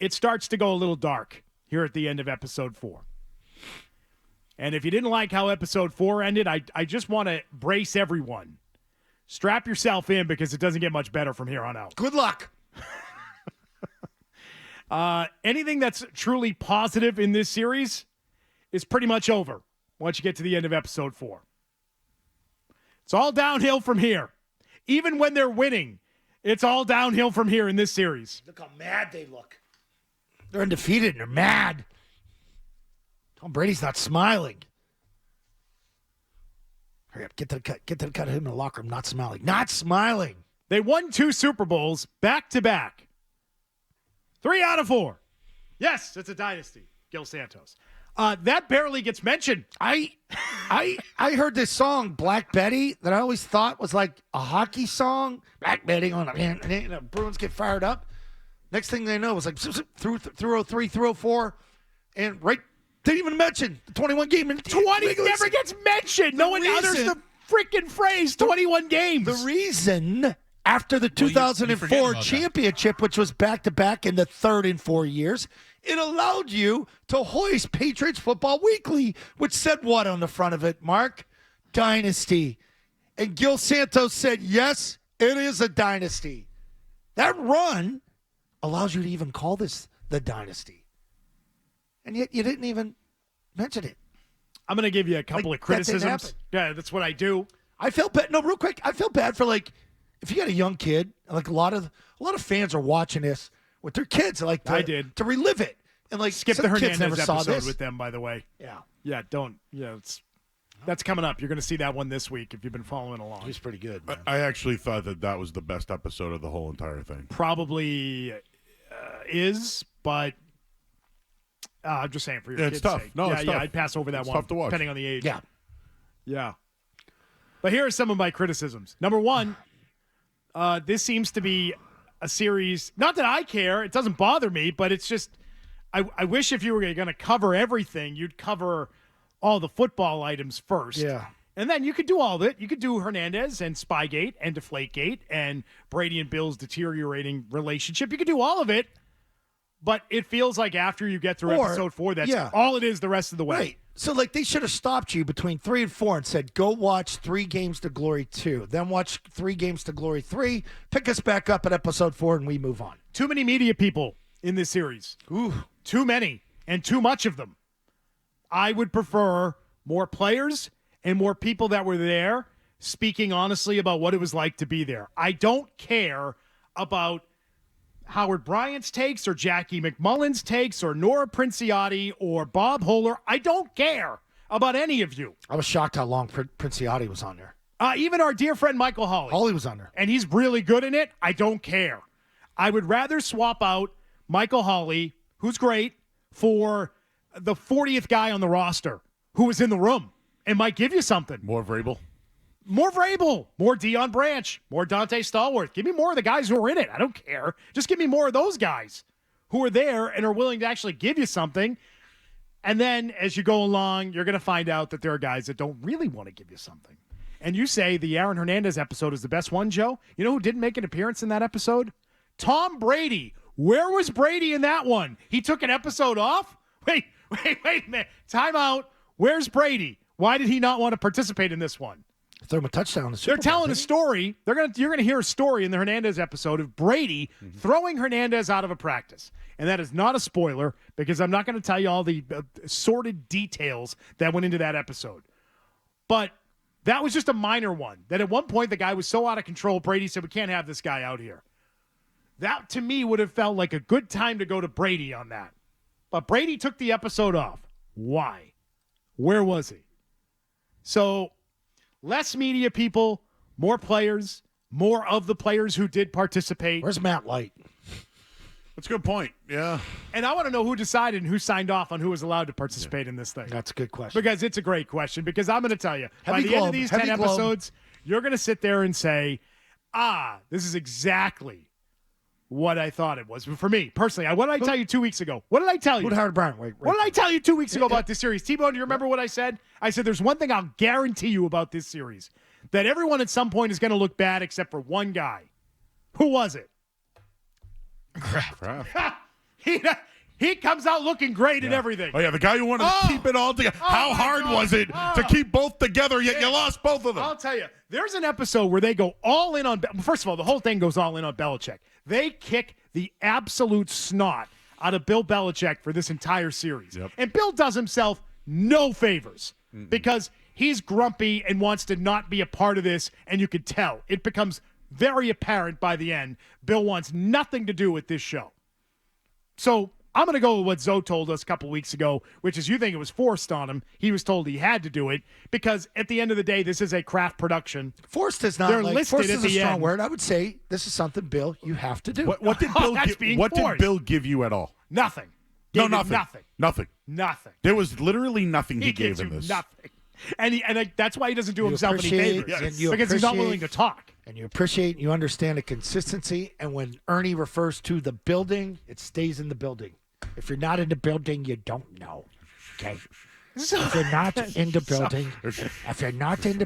it starts to go a little dark here at the end of episode 4. And if you didn't like how episode 4 ended, I just want to brace everyone. Strap yourself in because it doesn't get much better from here on out. Good luck. Anything that's truly positive in this series is pretty much over once you get to the end of episode 4. It's all downhill from here. Even when they're winning, it's all downhill from here in this series. Look how mad they look. They're undefeated and they're mad. Tom Brady's not smiling. Hurry up, get to the cut of him in the locker room, not smiling. Not smiling. They won 2 Super Bowls back-to-back. 3 out of 4. Yes, it's a dynasty. Gil Santos. That barely gets mentioned. I heard this song, Black Betty, that I always thought was like a hockey song. Black Betty on the Bruins get fired up. Next thing they know, it was like through 03, through 04, and right. Didn't even mention the 21 game. 20 never gets mentioned. No one utters the freaking phrase 21 games. The reason after the 2004 championship, which was back-to-back in the third in 4 years, it allowed you to hoist Patriots Football Weekly, which said what on the front of it, Mark? Dynasty. And Gil Santos said, yes, it is a dynasty. That run allows you to even call this the dynasty. And yet you didn't even mention it. I'm going to give you a couple of criticisms. Yeah, that's what I do. I felt bad. No, real quick. I feel bad for if you got a young kid, like a lot of fans are watching this with their kids, I did to relive it and skip the Hernandez episode with them. By the way, that's coming up. You're going to see that one this week if you've been following along. He's pretty good. Man. I actually thought that was the best episode of the whole entire thing. Probably is, but. I'm just saying for your kids' tough. sake. No, it's tough. I'd pass over that it's one, tough to watch. depending on the age. Yeah. But here are some of my criticisms. Number one, this seems to be a series. Not that I care; it doesn't bother me. But it's just, I wish if you were going to cover everything, you'd cover all the football items first. Yeah. And then you could do all of it. You could do Hernandez and Spygate and Deflategate and Brady and Bill's deteriorating relationship. You could do all of it. But it feels like after you get through episode 4, that's all it is the rest of the way. Right. So, they should have stopped you between 3 and 4 and said, go watch 3 Games to Glory 2. Then watch 3 Games to Glory 3. Pick us back up at episode 4 and we move on. Too many media people in this series. Ooh. Too many and too much of them. I would prefer more players and more people that were there speaking honestly about what it was like to be there. I don't care about Howard Bryant's takes or Jackie McMullen's takes or Nora Princiotti or Bob Holler. I don't care about any of you. I was shocked how long Princiotti was on there. Even our dear friend Michael Hawley. Hawley was on there. And he's really good in it. I don't care. I would rather swap out Michael Hawley, who's great, for the 40th guy on the roster who was in the room and might give you something. More Vrabel. More Vrabel, more Deion Branch, more Dante Stallworth. Give me more of the guys who are in it. I don't care. Just give me more of those guys who are there and are willing to actually give you something. And then as you go along, you're going to find out that there are guys that don't really want to give you something. And you say the Aaron Hernandez episode is the best one, Joe. You know who didn't make an appearance in that episode? Tom Brady. Where was Brady in that one? He took an episode off? Wait a minute. Time out. Where's Brady? Why did he not want to participate in this one? Throw him a touchdown. They're telling a story. You're going to hear a story in the Hernandez episode of Brady throwing Hernandez out of a practice. And that is not a spoiler because I'm not going to tell you all the sordid details that went into that episode. But that was just a minor one. That at one point the guy was so out of control, Brady said, we can't have this guy out here. That, to me, would have felt like a good time to go to Brady on that. But Brady took the episode off. Why? Where was he? So less media people, more players, more of the players who did participate. Where's Matt Light? That's a good point. Yeah. And I want to know who decided and who signed off on who was allowed to participate in this thing. That's a good question. Because it's a great question. Because I'm going to tell you, by the end of these 10 episodes, you're going to sit there and say, this is exactly what I thought it was. For me, personally, what did I tell you 2 weeks ago? What did I tell you? What Howard Bryant? What did I tell you 2 weeks ago about this series? T-Bone, do you remember what I said? I said there's one thing I'll guarantee you about this series, that everyone at some point is going to look bad except for one guy. Who was it? Kraft. He comes out looking great and everything. Oh, yeah, the guy who wanted to keep it all together. How hard was it to keep both together, yet you lost both of them? I'll tell you, there's an episode where they go all in on – first of all, the whole thing goes all in on Belichick. They kick the absolute snot out of Bill Belichick for this entire series. Yep. And Bill does himself no favors because he's grumpy and wants to not be a part of this, and you could tell. It becomes very apparent by the end. Bill wants nothing to do with this show. So I'm going to go with what Zoe told us a couple weeks ago, which is you think it was forced on him. He was told he had to do it because at the end of the day, this is a craft production. Forced is not. They're listed forced at is a the strong end. word. I would say this is something, Bill, you have to do. What did Bill That's give? being What did forced. Bill give you at all? Nothing. No, Gave him nothing. Nothing. Nothing. Nothing. There was literally nothing he gave gives in you this. nothing. And that's why he doesn't do himself any appreciate- favors. and you Because he's not appreciate- willing to talk. And you appreciate and you understand the consistency. And when Ernie refers to the building, it stays in the building. If you're not in the building, you don't know. Okay? If you're not in the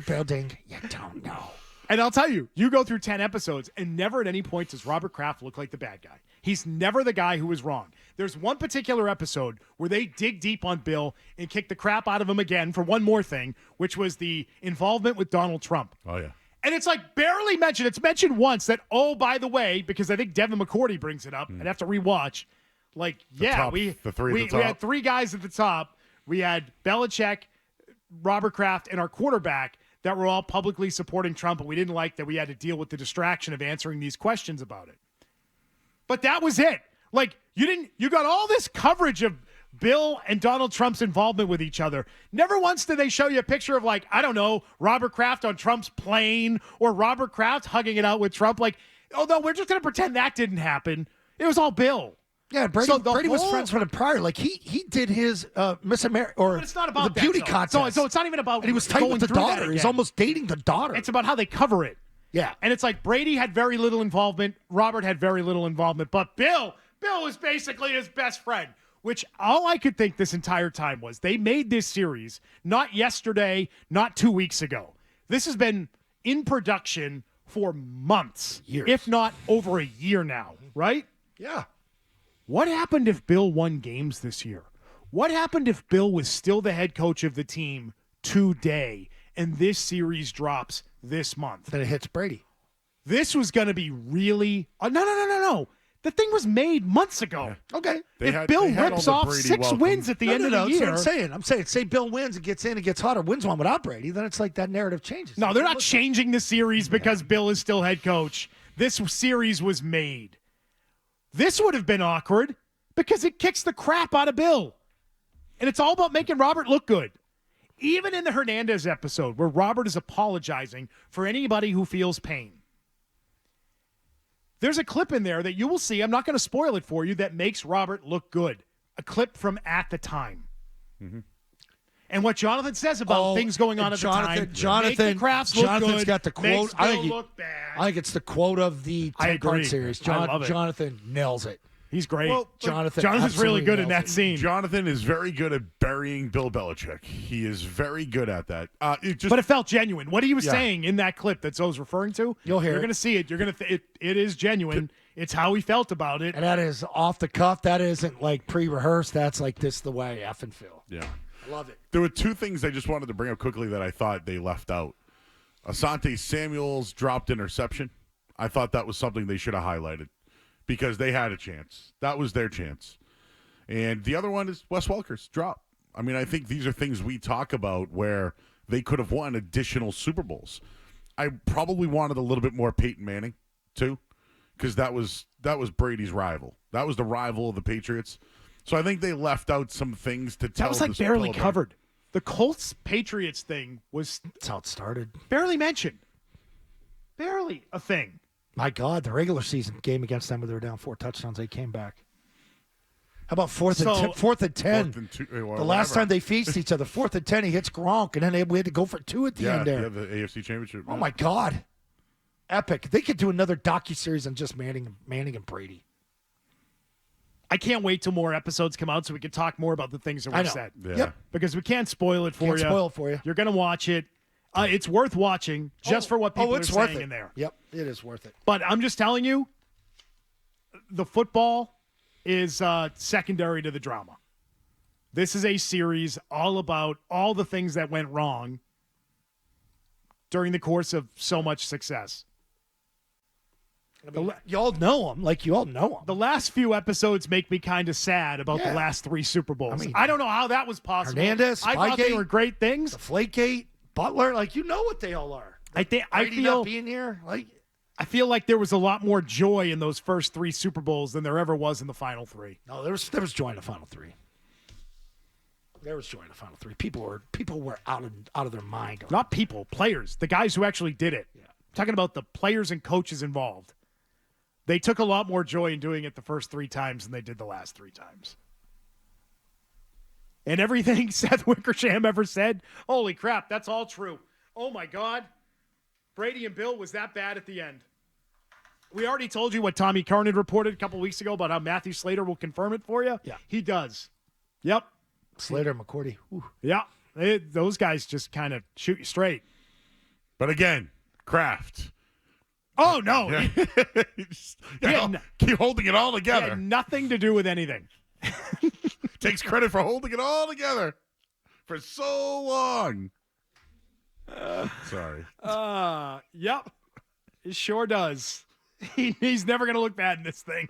building, you don't know. And I'll tell you, you go through 10 episodes, and never at any point does Robert Kraft look like the bad guy. He's never the guy who was wrong. There's one particular episode where they dig deep on Bill and kick the crap out of him again for one more thing, which was the involvement with Donald Trump. Oh, yeah. And it's like barely mentioned. It's mentioned once that, oh, by the way, because I think Devin McCourty brings it up. I'd have to rewatch. Like, the three at the we top. had three guys at the top. We had Belichick, Robert Kraft, and our quarterback that were all publicly supporting Trump, and we didn't like that we had to deal with the distraction of answering these questions about it. But that was it. Like, you got all this coverage of Bill and Donald Trump's involvement with each other. Never once did they show you a picture of, like, I don't know, Robert Kraft on Trump's plane or Robert Kraft hugging it out with Trump. Like, oh, no, we're just going to pretend that didn't happen. It was all Bill. Yeah, Brady, So the Brady was whole- friends with him prior. Like he did his Miss America or But it's not about the that, beauty so- contest. So it's not even about and he was tight going with the through that daughter. He's again. almost dating the daughter. It's about how they cover it. yeah. And it's like Brady had very little involvement. Robert had very little involvement. But Bill was basically his best friend, which all I could think this entire time was they made this series not yesterday, not 2 weeks ago. This has been in production for months, Years. if not over a year now, right? Yeah. What happened if Bill won games this year? What happened if Bill was still the head coach of the team today and this series drops this month? Then it hits Brady. This was going to be really no. The thing was made months ago. Okay. If Bill they had rips all the off Brady 6 welcome. wins at the end of the that's year. what I'm saying. Say Bill wins and gets in and gets hot or wins one without Brady, then it's like that narrative changes. No, they're not changing the series because Bill is still head coach. This series was made. This would have been awkward because it kicks the crap out of Bill. And it's all about making Robert look good. Even in the Hernandez episode where Robert is apologizing for anybody who feels pain. There's a clip in there that you will see, I'm not going to spoil it for you, that makes Robert look good. A clip from at the time. Mm-hmm. And what Jonathan says about things going on at the time. Make the Crafts look Jonathan's good, got the quote. makes Bill look bad. I think it's the quote of the I 10-part agree. series. I love it. Jonathan nails it. He's great. Well, Jonathan's Jonathan's really good in nails that it. scene. Jonathan is very good at burying Bill Belichick. He is very good at that. But it felt genuine. What he was Yeah. saying in that clip that Zoe's referring to, You'll hear you're it. going to see it. You're going to it is genuine. It's how he felt about it. And that is off the cuff. That isn't like pre-rehearsed. That's like this the way I effing feel. Yeah. I love it. There were two things I just wanted to bring up quickly that I thought they left out. Asante Samuel's dropped interception. I thought that was something they should have highlighted because they had a chance. That was their chance. And the other one is Wes Welker's drop. I mean, I think these are things we talk about where they could have won additional Super Bowls. I probably wanted a little bit more Peyton Manning, too, because that was Brady's rival. That was the rival of the Patriots. So I think they left out some things to tell. That was like this barely pillow. covered. The Colts-Patriots thing was That's how it started. barely mentioned. Barely a thing. My God, the regular season game against them where they were down 4 touchdowns, they came back. How about fourth and 10? Fourth and two, The well, last whatever. time they faced each other, 4th and 10, he hits Gronk, and then we had to go for 2 at the Yeah, end there. the AFC Championship. Oh my God, epic! They could do another docuseries on just Manning and Brady. I can't wait till more episodes come out so we can talk more about the things that I were know. said. Yeah. Yep. Because we can't spoil it for Can't you. spoil it for you. You're going to watch it. It's worth watching just for what people are it's worth saying it. in there. Yep, it is worth it. But I'm just telling you, the football is secondary to the drama. This is a series all about all the things that went wrong during the course of so much success. You all know him. Like, you all know him. The last few episodes make me kind of sad about the last 3 Super Bowls. I don't know how that was possible. Hernandez, I thought they were great things. Deflategate, Butler, like, you know what they all are. I Brady not being here, like, I feel like there was a lot more joy in those first 3 Super Bowls than there ever was in the final 3. no, there was joy in the final 3. There was joy in the final 3. People were out of their mind. Not people, players, the guys who actually did it. Yeah. Talking about the players and coaches involved. They took a lot more joy in doing it the first 3 times than they did the last 3 times. And everything Seth Wickersham ever said, holy crap, that's all true. Oh, my God. Brady and Bill was that bad at the end. We already told you what Tommy Karn had reported a couple weeks ago about how Matthew Slater will confirm it for you. Yeah. He does. Yep. Slater, McCourty. Ooh. Yeah. Those guys just kind of shoot you straight. But again, Kraft. Oh, no. Keep holding it all He together. had nothing to do with anything. Takes credit for holding it all together for so long. Sorry. Yep. It sure does. He's never going to look bad in this thing.